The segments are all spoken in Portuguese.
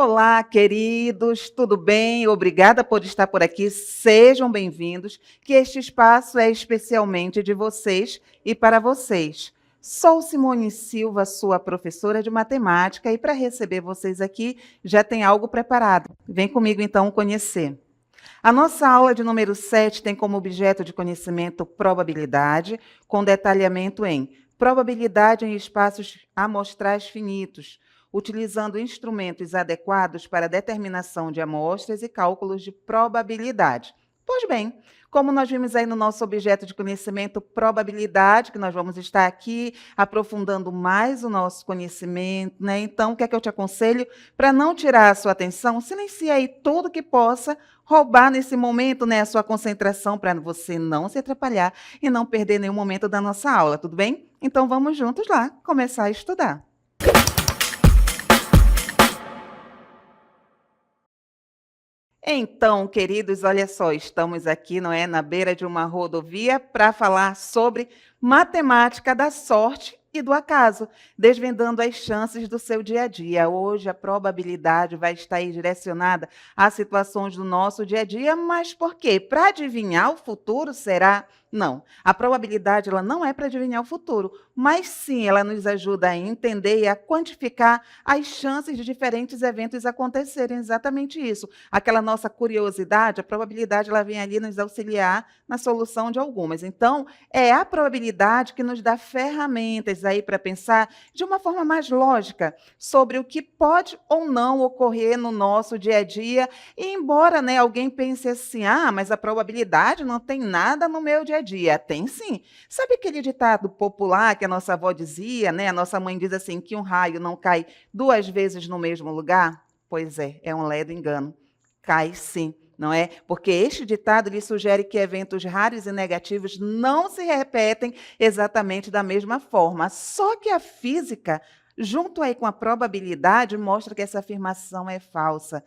Olá, queridos, tudo bem? Obrigada por estar por aqui. Sejam bem-vindos, que este espaço é especialmente de vocês e para vocês. Sou Simone Silva, sua professora de matemática, e para receber vocês aqui já tem algo preparado. Vem comigo então conhecer. A nossa aula de número 7 tem como objeto de conhecimento probabilidade, com detalhamento em probabilidade em espaços amostrais finitos, utilizando instrumentos adequados para determinação de amostras e cálculos de probabilidade. Pois bem, como nós vimos aí no nosso objeto de conhecimento probabilidade, que nós vamos estar aqui aprofundando mais o nosso conhecimento, né? Então, o que é que eu te aconselho? Para não tirar a sua atenção, silencie aí tudo que possa roubar nesse momento, né, a sua concentração, para você não se atrapalhar e não perder nenhum momento da nossa aula, tudo bem? Então, vamos juntos lá começar a estudar. Então, queridos, olha só, estamos aqui, não é, na beira de uma rodovia para falar sobre matemática da sorte e do acaso, desvendando as chances do seu dia a dia. Hoje a probabilidade vai estar aí direcionada a situações do nosso dia a dia, mas por quê? Para adivinhar o futuro, será? Não. A probabilidade ela não é para adivinhar o futuro, mas sim ela nos ajuda a entender e a quantificar as chances de diferentes eventos acontecerem. Exatamente isso. Aquela nossa curiosidade, a probabilidade ela vem ali nos auxiliar na solução de algumas. Então, é a probabilidade que nos dá ferramentas aí para pensar de uma forma mais lógica sobre o que pode ou não ocorrer no nosso dia a dia. E embora, né, alguém pense assim, mas a probabilidade não tem nada no meu dia a dia. Tem sim. Sabe aquele ditado popular que a nossa avó dizia, né? A nossa mãe diz assim, que um raio não cai duas vezes no mesmo lugar? Pois é um ledo engano. Cai sim, não é? Porque este ditado lhe sugere que eventos raros e negativos não se repetem exatamente da mesma forma. Só que a física, junto aí com a probabilidade, mostra que essa afirmação é falsa.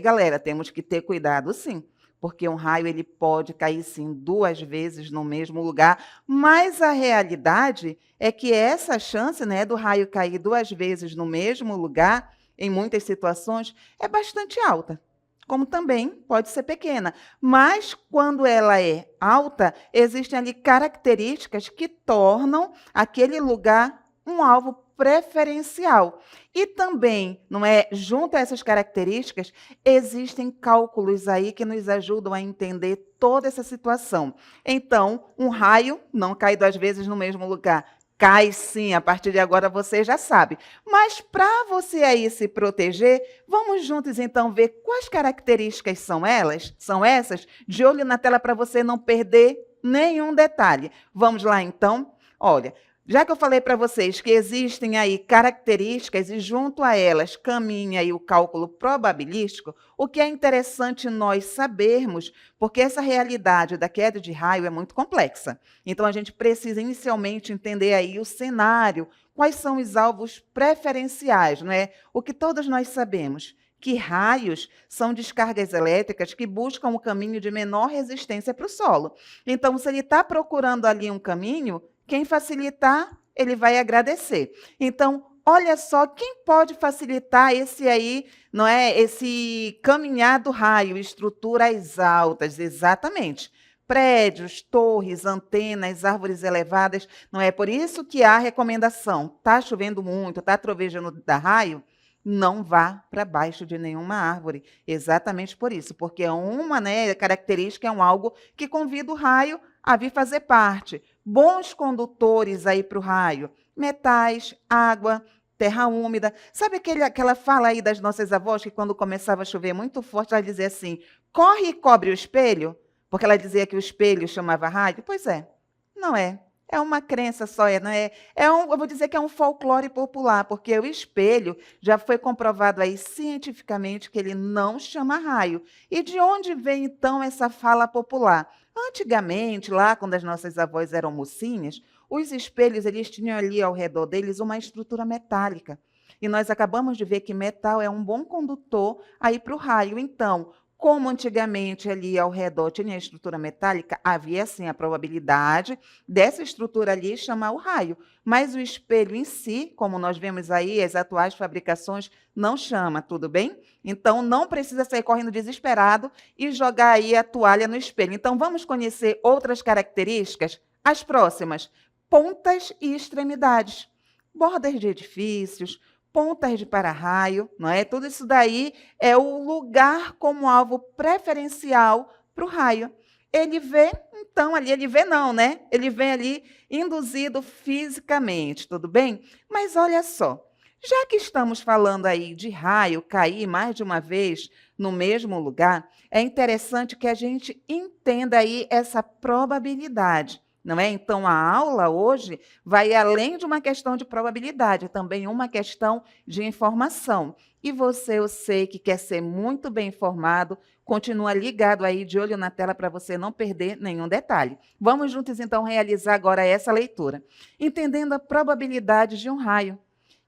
Galera, temos que ter cuidado, sim. Porque um raio ele pode cair sim duas vezes no mesmo lugar, mas a realidade é que essa chance, né, do raio cair duas vezes no mesmo lugar, em muitas situações, é bastante alta, como também pode ser pequena. Mas, quando ela é alta, existem ali características que tornam aquele lugar um alvo preferencial. E também, não é, junto a essas características, existem cálculos aí que nos ajudam a entender toda essa situação. Então, um raio não cai duas vezes no mesmo lugar. Cai sim, a partir de agora você já sabe. Mas para você aí se proteger, vamos juntos então ver quais características são essas, de olho na tela para você não perder nenhum detalhe. Vamos lá então? Olha, já que eu falei para vocês que existem aí características e junto a elas caminha aí o cálculo probabilístico, o que é interessante nós sabermos, porque essa realidade da queda de raio é muito complexa. Então a gente precisa inicialmente entender aí o cenário, quais são os alvos preferenciais, não é? O que todos nós sabemos, que raios são descargas elétricas que buscam o caminho de menor resistência para o solo. Então, se ele está procurando ali um caminho, quem facilitar, ele vai agradecer. Então, olha só, quem pode facilitar esse aí, não é? Esse caminhar do raio, estruturas altas, exatamente. Prédios, torres, antenas, árvores elevadas, não é? Por isso que há recomendação. Está chovendo muito, está trovejando da raio, não vá para baixo de nenhuma árvore. Exatamente por isso, porque é uma, né, característica, é um algo que convida o raio a vir fazer parte. Bons condutores aí para o raio, metais, água, terra úmida. Sabe aquela fala aí das nossas avós, que quando começava a chover muito forte, ela dizia assim, corre e cobre o espelho? Porque ela dizia que o espelho chamava raio? Pois é, não é. É uma crença só, não é? Eu vou dizer que é um folclore popular, porque o espelho já foi comprovado aí cientificamente que ele não chama raio. E de onde vem, então, essa fala popular? Antigamente, lá quando as nossas avós eram mocinhas, os espelhos eles tinham ali ao redor deles uma estrutura metálica. E nós acabamos de ver que metal é um bom condutor aí para o raio. Então, Como antigamente ali ao redor tinha a estrutura metálica, havia sim a probabilidade dessa estrutura ali chamar o raio. Mas o espelho em si, como nós vemos aí, as atuais fabricações não chama, tudo bem? Então não precisa sair correndo desesperado e jogar aí a toalha no espelho. Então vamos conhecer outras características? As próximas: pontas e extremidades, bordas de edifícios, pontas de para-raio, não é? Tudo isso daí é o lugar como alvo preferencial para o raio. Ele vê, então, ali, ele vê não, né? Ele vem ali induzido fisicamente, tudo bem? Mas olha só, já que estamos falando aí de raio cair mais de uma vez no mesmo lugar, é interessante que a gente entenda aí essa probabilidade. Não é? Então, a aula hoje vai além de uma questão de probabilidade, também uma questão de informação. E você, eu sei que quer ser muito bem informado, continua ligado aí, de olho na tela, para você não perder nenhum detalhe. Vamos juntos, então, realizar agora essa leitura. Entendendo a probabilidade de um raio.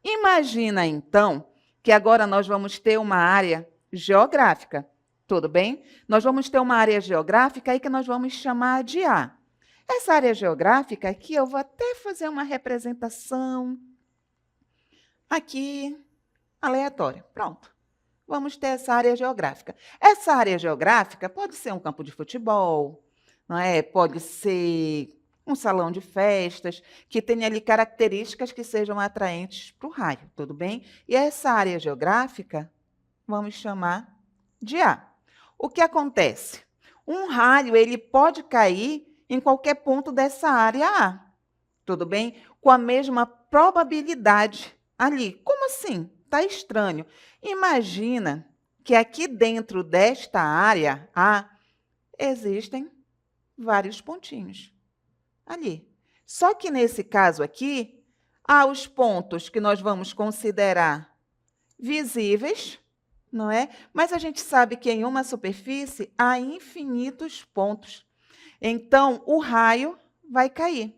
Imagina, então, que agora nós vamos ter uma área geográfica, tudo bem? Nós vamos ter uma área geográfica aí que nós vamos chamar de A. Essa área geográfica aqui, eu vou até fazer uma representação aqui, aleatória. Pronto. Vamos ter essa área geográfica. Essa área geográfica pode ser um campo de futebol, não é? Pode ser um salão de festas, que tenha ali características que sejam atraentes para o raio, tudo bem? E essa área geográfica, vamos chamar de A. O que acontece? Um raio, ele pode cair em qualquer ponto dessa área A, tudo bem? Com a mesma probabilidade ali. Como assim? Está estranho. Imagina que aqui dentro desta área A existem vários pontinhos ali. Só que nesse caso aqui, há os pontos que nós vamos considerar visíveis, não é? Mas a gente sabe que em uma superfície há infinitos pontos. Então, o raio vai cair.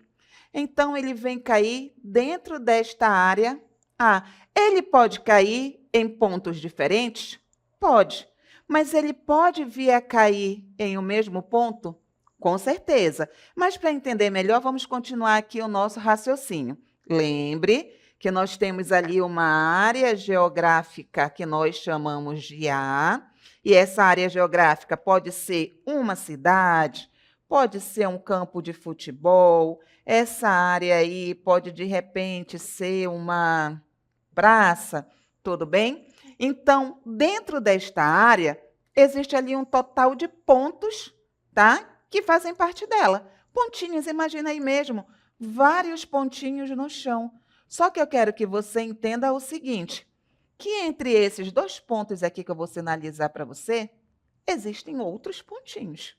Então, ele vem cair dentro desta área A. Ele pode cair em pontos diferentes? Pode. Mas ele pode vir a cair em o mesmo ponto? Com certeza. Mas, para entender melhor, vamos continuar aqui o nosso raciocínio. Lembre que nós temos ali uma área geográfica que nós chamamos de A, e essa área geográfica pode ser uma cidade, pode ser um campo de futebol, essa área aí pode, de repente, ser uma praça, tudo bem? Então, dentro desta área, existe ali um total de pontos, tá? Que fazem parte dela. Pontinhos, imagina aí mesmo, vários pontinhos no chão. Só que eu quero que você entenda o seguinte, que entre esses dois pontos aqui que eu vou sinalizar para você, existem outros pontinhos.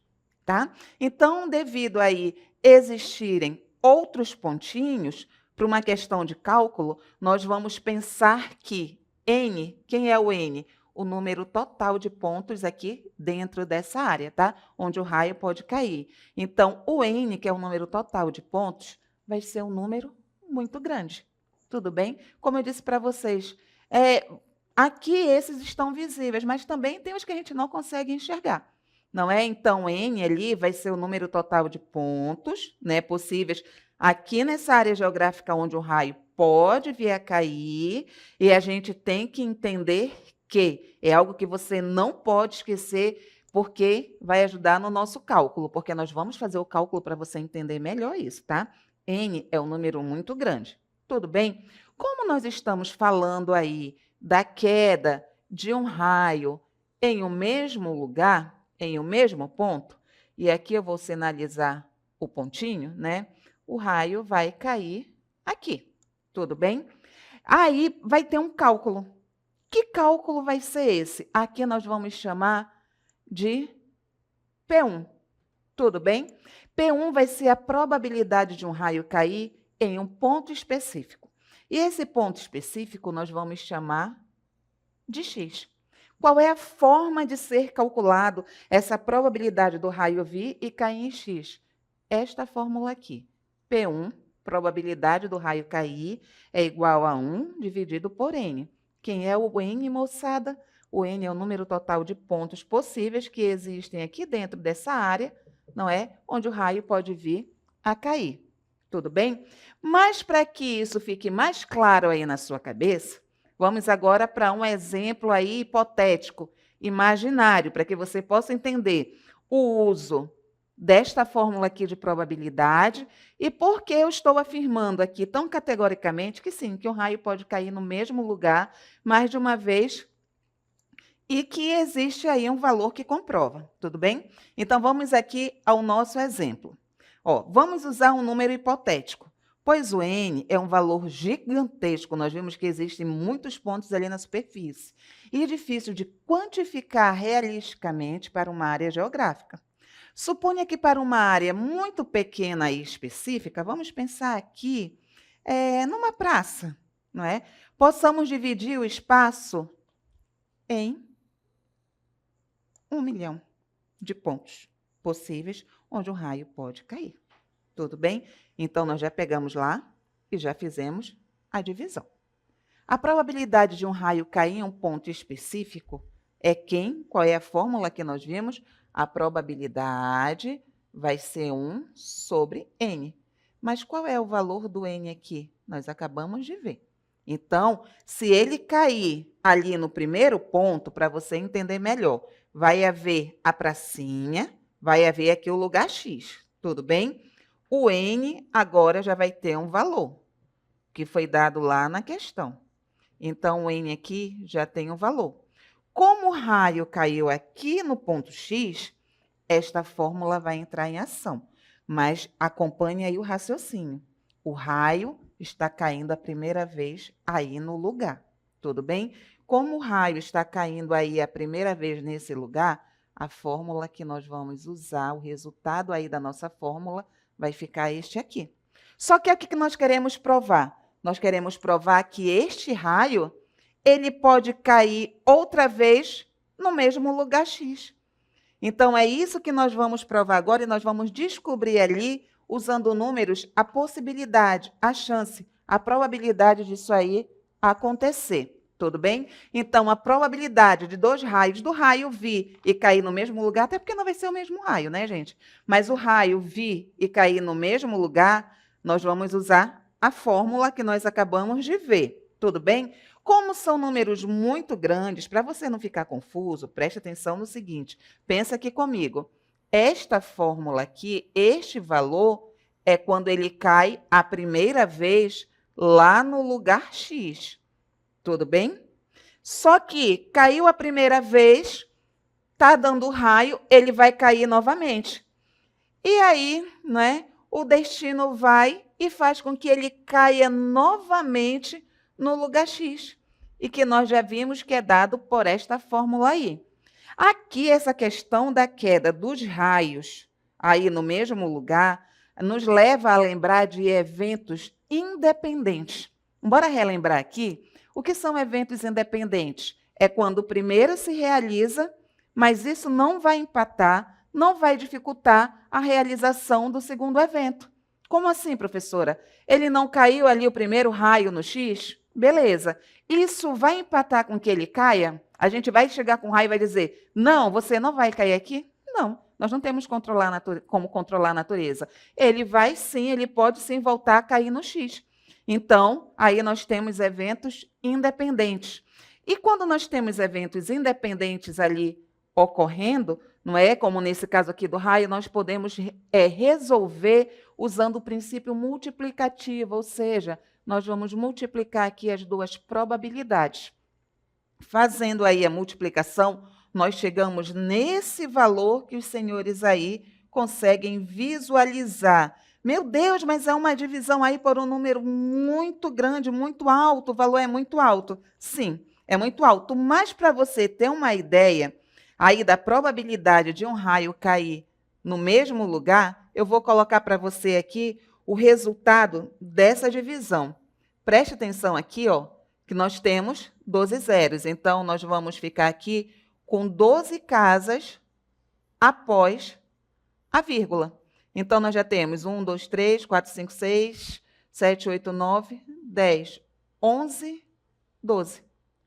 Tá? Então, devido aí existirem outros pontinhos, para uma questão de cálculo, nós vamos pensar que N, quem é o N? O número total de pontos aqui dentro dessa área, tá? Onde o raio pode cair. Então, o N, que é o número total de pontos, vai ser um número muito grande. Tudo bem? Como eu disse para vocês, aqui esses estão visíveis, mas também tem os que a gente não consegue enxergar. Não é? Então, N ali vai ser o número total de pontos, né, possíveis aqui nessa área geográfica onde o raio pode vir a cair, e a gente tem que entender que é algo que você não pode esquecer, porque vai ajudar no nosso cálculo, porque nós vamos fazer o cálculo para você entender melhor isso, tá? N é um número muito grande. Tudo bem? Como nós estamos falando aí da queda de um raio em um mesmo lugar, em um mesmo ponto, e aqui eu vou sinalizar o pontinho, né? O raio vai cair aqui, tudo bem? Aí vai ter um cálculo. Que cálculo vai ser esse? Aqui nós vamos chamar de P1, tudo bem? P1 vai ser a probabilidade de um raio cair em um ponto específico. E esse ponto específico nós vamos chamar de X. Qual é a forma de ser calculado essa probabilidade do raio vir e cair em X? Esta fórmula aqui. P1, probabilidade do raio cair, é igual a 1 dividido por N. Quem é o N, moçada? O N é o número total de pontos possíveis que existem aqui dentro dessa área, não é? Onde o raio pode vir a cair. Tudo bem? Mas para que isso fique mais claro aí na sua cabeça, vamos agora para um exemplo aí hipotético, imaginário, para que você possa entender o uso desta fórmula aqui de probabilidade e por que eu estou afirmando aqui tão categoricamente que sim, que o raio pode cair no mesmo lugar mais de uma vez e que existe aí um valor que comprova, tudo bem? Então, vamos aqui ao nosso exemplo. Ó, vamos usar um número hipotético, pois o N é um valor gigantesco, nós vimos que existem muitos pontos ali na superfície, e difícil de quantificar realisticamente para uma área geográfica. Suponha que para uma área muito pequena e específica, vamos pensar aqui numa praça, não é? Possamos dividir o espaço em 1 milhão de pontos possíveis onde um raio pode cair. Tudo bem? Então, nós já pegamos lá e já fizemos a divisão. A probabilidade de um raio cair em um ponto específico é qual é a fórmula que nós vimos? A probabilidade vai ser 1 sobre N. Mas qual é o valor do N aqui? Nós acabamos de ver. Então, se ele cair ali no primeiro ponto, para você entender melhor, vai haver a pracinha, vai haver aqui o lugar X, tudo bem? O N agora já vai ter um valor, que foi dado lá na questão. Então, o N aqui já tem um valor. Como o raio caiu aqui no ponto X, esta fórmula vai entrar em ação. Mas acompanhe aí o raciocínio. O raio está caindo a primeira vez aí no lugar, tudo bem? Como o raio está caindo aí a primeira vez nesse lugar, a fórmula que nós vamos usar, o resultado aí da nossa fórmula, vai ficar este aqui. Só que o que nós queremos provar? Nós queremos provar que este raio, ele pode cair outra vez no mesmo lugar X. Então, é isso que nós vamos provar agora e nós vamos descobrir ali, usando números, a possibilidade, a chance, a probabilidade disso aí acontecer. Tudo bem? Então, a probabilidade de 2 raios do raio vir e cair no mesmo lugar, até porque não vai ser o mesmo raio, né, gente? Mas o raio vir e cair no mesmo lugar, nós vamos usar a fórmula que nós acabamos de ver. Tudo bem? Como são números muito grandes, para você não ficar confuso, preste atenção no seguinte, pensa aqui comigo. Esta fórmula aqui, este valor, é quando ele cai a primeira vez lá no lugar X. Tudo bem? Só que caiu a primeira vez, está dando raio, ele vai cair novamente. E aí, né, o destino vai e faz com que ele caia novamente no lugar X, e que nós já vimos que é dado por esta fórmula aí. Aqui, essa questão da queda dos raios aí no mesmo lugar nos leva a lembrar de eventos independentes. Bora relembrar aqui o que são eventos independentes. É quando o primeiro se realiza, mas isso não vai empatar, não vai dificultar a realização do segundo evento. Como assim, professora? Ele não caiu ali o primeiro raio no X? Beleza. Isso vai empatar com que ele caia? A gente vai chegar com raio e vai dizer, não, você não vai cair aqui? Não, nós não temos como controlar a natureza. Ele vai sim, ele pode sim voltar a cair no X. Então, aí nós temos eventos independentes. E quando nós temos eventos independentes ali ocorrendo, não é? Como nesse caso aqui do raio, nós podemos resolver usando o princípio multiplicativo, ou seja, nós vamos multiplicar aqui as duas probabilidades. Fazendo aí a multiplicação, nós chegamos nesse valor que os senhores aí conseguem visualizar. Meu Deus, mas é uma divisão aí por um número muito grande, muito alto, o valor é muito alto. Sim, é muito alto, mas para você ter uma ideia aí da probabilidade de um raio cair no mesmo lugar, eu vou colocar para você aqui o resultado dessa divisão. Preste atenção aqui, ó, que nós temos 12 zeros. Então, nós vamos ficar aqui com 12 casas após a vírgula. Então, nós já temos 1, 2, 3, 4, 5, 6, 7, 8, 9, 10, 11, 12.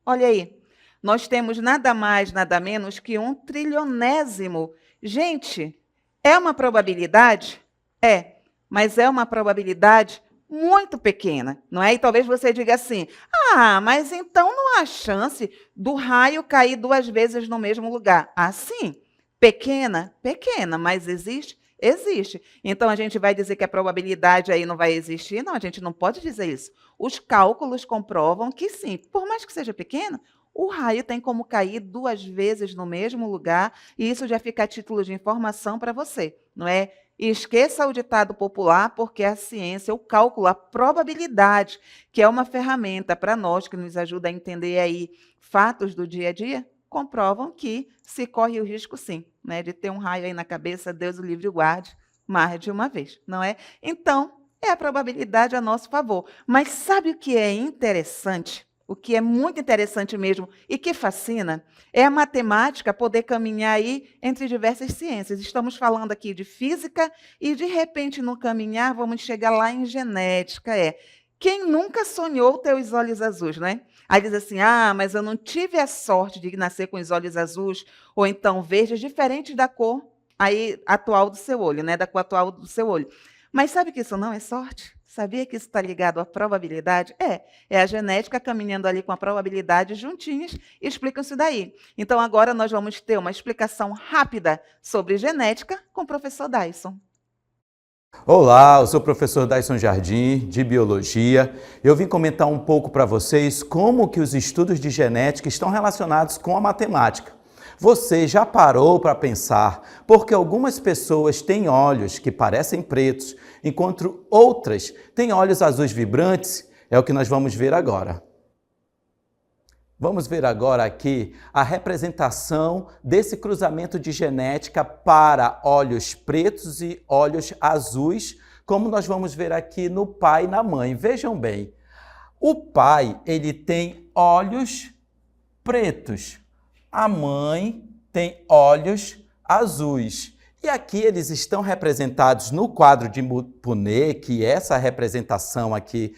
Olha aí. nós temos nada mais, nada menos que 1 trilionésimo. Gente, é uma probabilidade? É, mas é uma probabilidade muito pequena, não é? E talvez você diga assim: ah, mas então não há chance do raio cair 2 vezes no mesmo lugar. Ah, sim, pequena, pequena, mas existe? Existe. Então a gente vai dizer que a probabilidade aí não vai existir? Não, a gente não pode dizer isso. Os cálculos comprovam que sim, por mais que seja pequeno, o raio tem como cair 2 vezes no mesmo lugar, e isso já fica a título de informação para você, não é? E esqueça o ditado popular, porque a ciência, o cálculo, a probabilidade, que é uma ferramenta para nós, que nos ajuda a entender aí fatos do dia a dia, comprovam que se corre o risco, sim, né, de ter um raio aí na cabeça, Deus o livre e o guarde, mais de uma vez, não é? Então, é a probabilidade a nosso favor. Mas sabe o que é interessante? O que é muito interessante mesmo e que fascina é a matemática poder caminhar aí entre diversas ciências. Estamos falando aqui de física e, de repente, no caminhar, vamos chegar lá em genética. Quem nunca sonhou ter os olhos azuis, né? Aí diz assim: ah, mas eu não tive a sorte de nascer com os olhos azuis ou então verdes, diferentes da cor aí atual do seu olho, né? Da cor atual do seu olho. Mas sabe que isso não é sorte? Sabia que isso está ligado à probabilidade? É a genética caminhando ali com a probabilidade juntinhas, explicam isso daí. Então, agora nós vamos ter uma explicação rápida sobre genética com o professor Dyson. Olá, eu sou o professor Dyson Jardim, de Biologia. Eu vim comentar um pouco para vocês como que os estudos de genética estão relacionados com a matemática. Você já parou para pensar porque algumas pessoas têm olhos que parecem pretos, enquanto outras têm olhos azuis vibrantes? É o que nós vamos ver agora. Vamos ver agora aqui a representação desse cruzamento de genética para olhos pretos e olhos azuis, como nós vamos ver aqui no pai e na mãe. Vejam bem, o pai ele tem olhos pretos, a mãe tem olhos azuis. E aqui eles estão representados no quadro de Punnett, que é essa representação aqui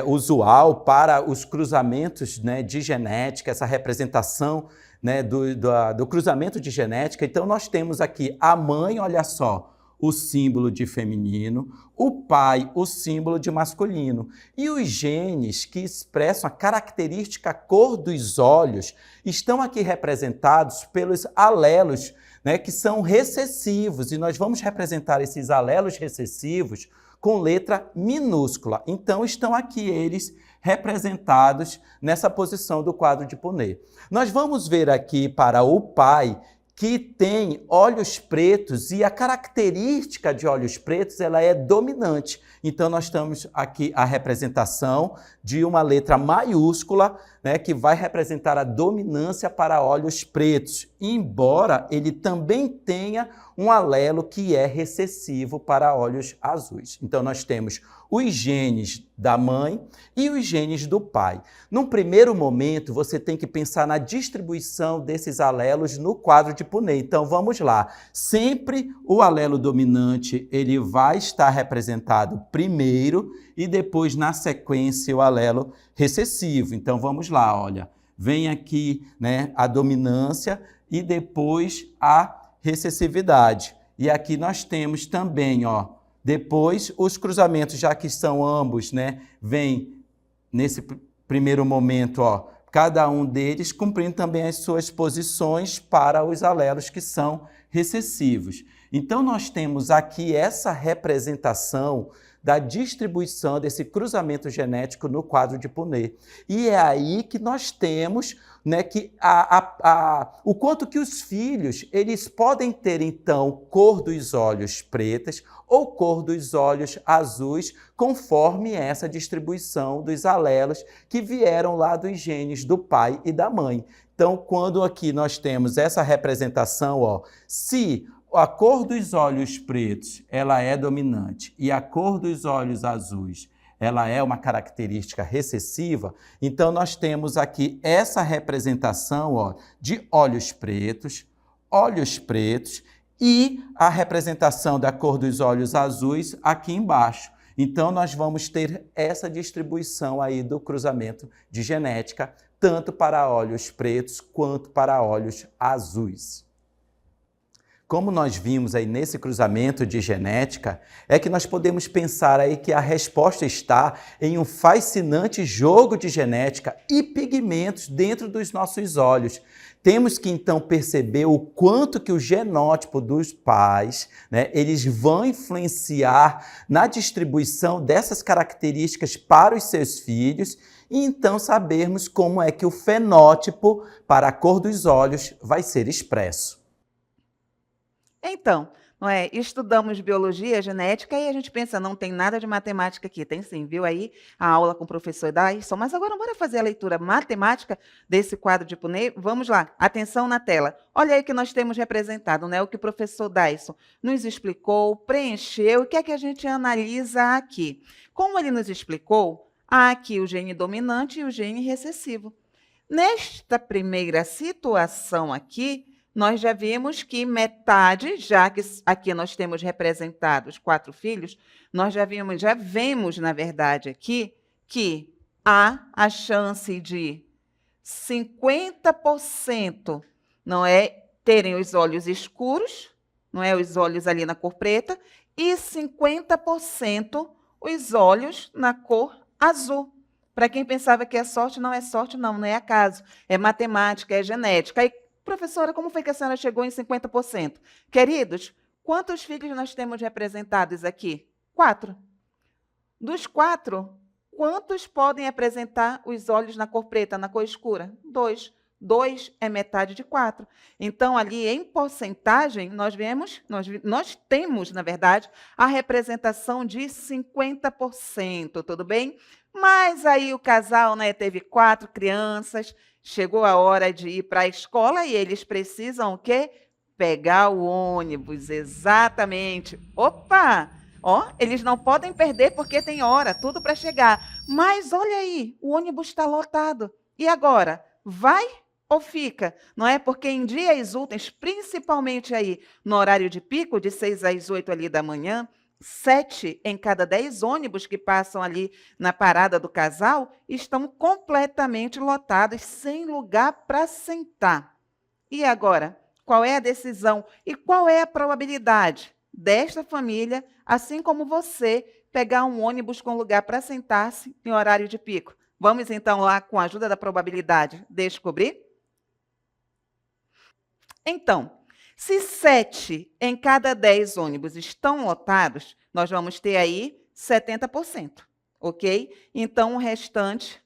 usual para os cruzamentos, né, de genética, essa representação, né, do cruzamento de genética. Então, nós temos aqui a mãe, olha só, o símbolo de feminino, o pai, o símbolo de masculino. E os genes que expressam a característica cor dos olhos estão aqui representados pelos alelos, né, que são recessivos. E nós vamos representar esses alelos recessivos com letra minúscula. Então, estão aqui eles representados nessa posição do quadro de Punnett. Nós vamos ver aqui para o pai, que tem olhos pretos, e a característica de olhos pretos ela é dominante. Então, nós temos aqui a representação de uma letra maiúscula, né, que vai representar a dominância para olhos pretos, embora ele também tenha um alelo que é recessivo para olhos azuis. Então, nós temos os genes da mãe e os genes do pai. Num primeiro momento, você tem que pensar na distribuição desses alelos no quadro de Punnett. Então, vamos lá. Sempre o alelo dominante ele vai estar representado primeiro e depois, na sequência, o alelo recessivo. Então, vamos lá, olha. Vem aqui, né, a dominância e depois a recessividade. E aqui nós temos também, ó, depois os cruzamentos, já que são ambos, né, vem nesse primeiro momento, ó, cada um deles cumprindo também as suas posições para os alelos que são recessivos. Então, nós temos aqui essa representação da distribuição desse cruzamento genético no quadro de Punnett. E é aí que nós temos, né, que o quanto que os filhos eles podem ter, então, cor dos olhos pretas ou cor dos olhos azuis, conforme essa distribuição dos alelos que vieram lá dos genes do pai e da mãe. Então, quando aqui nós temos essa representação, ó, se a cor dos olhos pretos ela é dominante e a cor dos olhos azuis ela é uma característica recessiva, então nós temos aqui essa representação, ó, de olhos pretos e a representação da cor dos olhos azuis aqui embaixo. Então, nós vamos ter essa distribuição aí do cruzamento de genética tanto para olhos pretos quanto para olhos azuis. Como nós vimos aí nesse cruzamento de genética, é que nós podemos pensar aí que a resposta está em um fascinante jogo de genética e pigmentos dentro dos nossos olhos. Temos que então perceber o quanto que o genótipo dos pais, eles vão influenciar na distribuição dessas características para os seus filhos e então sabermos como é que o fenótipo para a cor dos olhos vai ser expresso. Então, não é? Estudamos biologia, genética e a gente pensa, não tem nada de matemática aqui. Tem sim, viu aí a aula com o professor Dyson. Mas agora bora fazer a leitura matemática desse quadro de Punnett. Vamos lá, atenção na tela. Olha aí que nós temos representado, né? O que o professor Dyson nos explicou, preencheu, o que é que a gente analisa aqui. Como ele nos explicou, há aqui o gene dominante e o gene recessivo. Nesta primeira situação aqui, nós já vimos que metade, já que aqui nós temos representados 4 filhos, nós já vemos, na verdade, aqui, que há a chance de 50%, não é, terem os olhos escuros, não é, os olhos ali na cor preta, e 50% os olhos na cor azul. Para quem pensava que é sorte, não, não é acaso, é matemática, é genética. Aí, professora, como foi que a senhora chegou em 50%? Queridos, quantos filhos nós temos representados aqui? 4. Dos 4, quantos podem apresentar os olhos na cor preta, na cor escura? 2. 2 é metade de 4. Então, ali, em porcentagem, nós temos, na verdade, a representação de 50%, tudo bem? Mas aí o casal, né, teve 4 crianças, chegou a hora de ir para a escola e eles precisam o quê? Pegar o ônibus, exatamente. Opa! Ó, eles não podem perder porque tem hora, tudo para chegar. Mas olha aí, o ônibus está lotado. E agora? Vai ou fica? Não é? Porque em dias úteis, principalmente aí no horário de pico, de 6 às 8 ali da manhã, 7 em cada 10 ônibus que passam ali na parada do casal estão completamente lotados, sem lugar para sentar. E agora, qual é a decisão e qual é a probabilidade desta família, assim como você, pegar um ônibus com lugar para sentar-se em horário de pico? Vamos então lá, com a ajuda da probabilidade, descobrir? Então, se 7 em cada 10 ônibus estão lotados, nós vamos ter aí 70%, ok? Então, o restante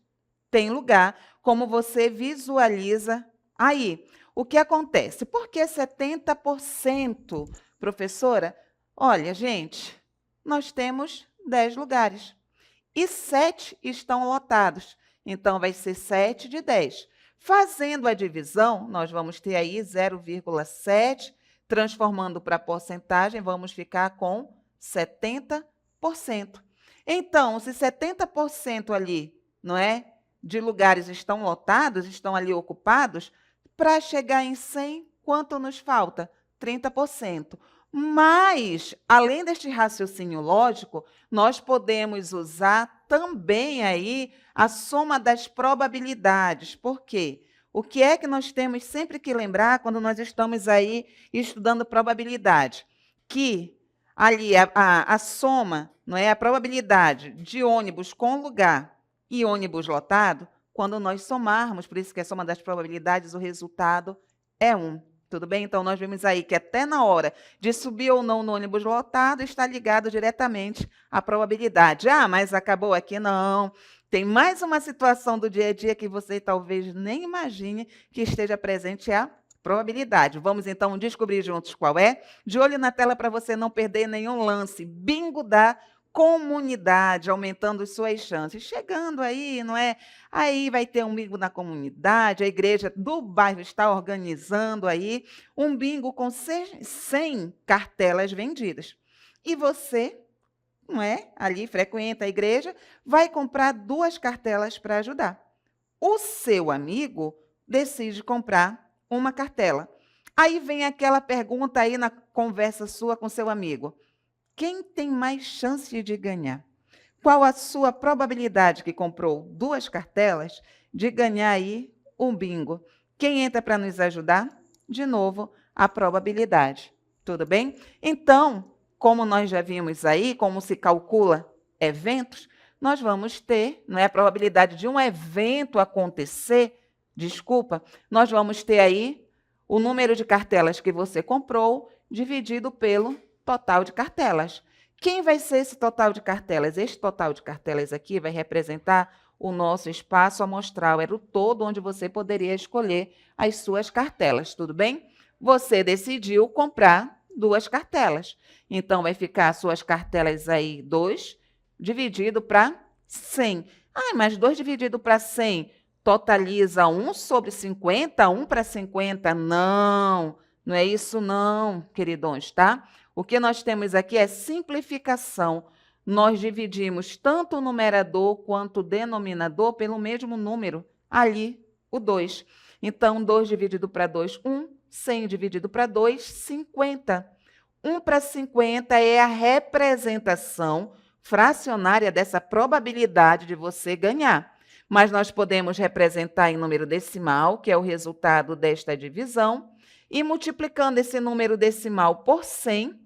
tem lugar, como você visualiza aí. O que acontece? Por que 70%, professora? Olha, gente, nós temos 10 lugares e 7 estão lotados. Então, vai ser 7 de 10. Fazendo a divisão, nós vamos ter aí 0,7, transformando para porcentagem, vamos ficar com 70%. Então, se 70% ali, não é, de lugares estão lotados, estão ali ocupados, para chegar em 100, quanto nos falta? 30%. Mas, além deste raciocínio lógico, nós podemos usar também aí a soma das probabilidades. Por quê? O que é que nós temos sempre que lembrar quando nós estamos aí estudando probabilidade? Que ali a soma, não é, a probabilidade de ônibus com lugar e ônibus lotado, quando nós somarmos, por isso que a soma das probabilidades, o resultado é 1. Tudo bem? Então, nós vemos aí que até na hora de subir ou não no ônibus lotado, está ligado diretamente à probabilidade. Ah, mas acabou aqui? Não. Tem mais uma situação do dia a dia que você talvez nem imagine que esteja presente, a probabilidade. Vamos, então, descobrir juntos qual é? De olho na tela para você não perder nenhum lance. Bingo da comunidade, aumentando suas chances. Chegando aí, não é? Aí vai ter um bingo na comunidade, a igreja do bairro está organizando aí um bingo com 100 cartelas vendidas. E você, não é? Ali frequenta a igreja, vai comprar 2 cartelas para ajudar. O seu amigo decide comprar uma cartela. Aí vem aquela pergunta aí na conversa sua com seu amigo: quem tem mais chance de ganhar? qual a sua probabilidade que comprou 2 cartelas de ganhar aí um bingo? Quem entra para nos ajudar? De novo, a probabilidade. Tudo bem? Então, como nós já vimos aí, como se calcula eventos, nós vamos ter, não é a probabilidade de um evento acontecer, desculpa, nós vamos ter aí o número de cartelas que você comprou dividido pelo total de cartelas. Quem vai ser esse total de cartelas? Este total de cartelas aqui vai representar o nosso espaço amostral, era o todo onde você poderia escolher as suas cartelas, tudo bem? Você decidiu comprar 2 cartelas, então vai ficar as suas cartelas aí 2 dividido para 100. Ah, mas 2 dividido para 100 totaliza 1 sobre 50, 1 para 50? Não, não é isso não, queridões, tá? O que nós temos aqui é simplificação. Nós dividimos tanto o numerador quanto o denominador pelo mesmo número, ali, o 2. Então, 2 dividido para 2, 1. 100 dividido para 2, 50. 1 para 50 é a representação fracionária dessa probabilidade de você ganhar. Mas nós podemos representar em número decimal, que é o resultado desta divisão, e multiplicando esse número decimal por 100,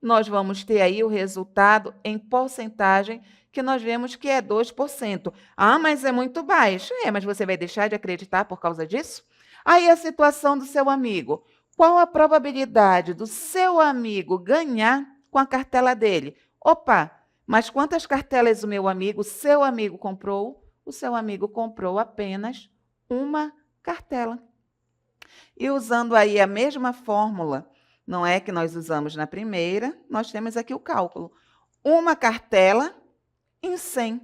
nós vamos ter aí o resultado em porcentagem, que nós vemos que é 2%. Ah, mas é muito baixo. É, mas você vai deixar de acreditar por causa disso? Aí a situação do seu amigo. Qual a probabilidade do seu amigo ganhar com a cartela dele? Opa, mas quantas cartelas o meu amigo, seu amigo comprou? O seu amigo comprou apenas uma cartela. E usando aí a mesma fórmula, não é que nós usamos na primeira, nós temos aqui o cálculo. Uma cartela em 100.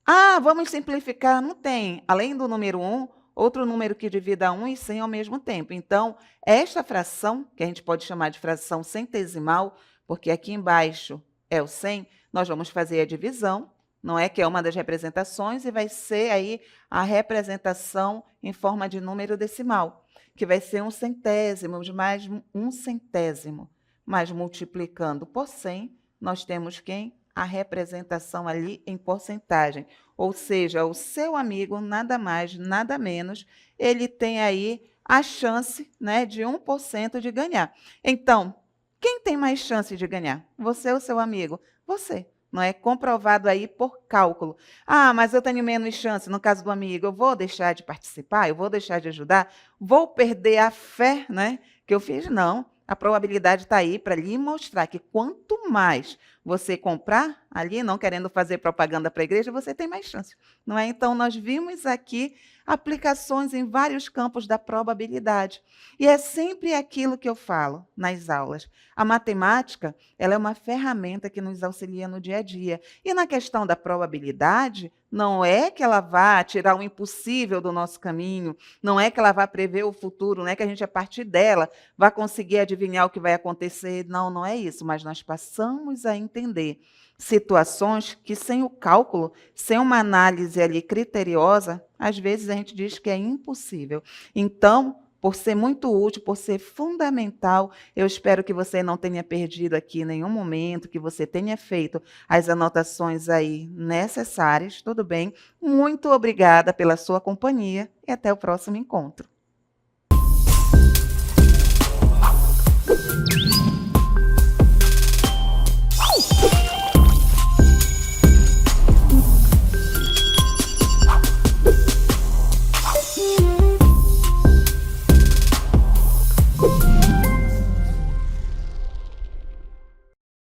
Ah, vamos simplificar? Não tem. Além do número 1, outro número que divida 1 e 100 ao mesmo tempo. Então, esta fração, que a gente pode chamar de fração centesimal, porque aqui embaixo é o 100, nós vamos fazer a divisão, não é que é uma das representações, e vai ser aí a representação em forma de número decimal, que vai ser 1 centésimo, mais 1 centésimo. Mas multiplicando por 100, nós temos quem? A representação ali em porcentagem. Ou seja, o seu amigo, nada mais, nada menos, ele tem aí a chance, né, de 1% de ganhar. Então, quem tem mais chance de ganhar? Você ou seu amigo? Você. Não é comprovado aí por cálculo. Ah, mas eu tenho menos chance, no caso do amigo, eu vou deixar de participar, eu vou deixar de ajudar, vou perder a fé, né, que eu fiz? Não. A probabilidade está aí para lhe mostrar que quanto mais você comprar ali, não querendo fazer propaganda para a igreja, você tem mais chance, não é? Então, nós vimos aqui aplicações em vários campos da probabilidade. E é sempre aquilo que eu falo nas aulas. A matemática, ela é uma ferramenta que nos auxilia no dia a dia. E na questão da probabilidade, não é que ela vá tirar o impossível do nosso caminho, não é que ela vá prever o futuro, não é que a gente, a partir dela, vá conseguir adivinhar o que vai acontecer. Não, não é isso, mas nós passamos a entender situações que, sem o cálculo, sem uma análise ali criteriosa, às vezes a gente diz que é impossível. Então, por ser muito útil, por ser fundamental, eu espero que você não tenha perdido aqui nenhum momento, que você tenha feito as anotações aí necessárias, tudo bem? Muito obrigada pela sua companhia e até o próximo encontro.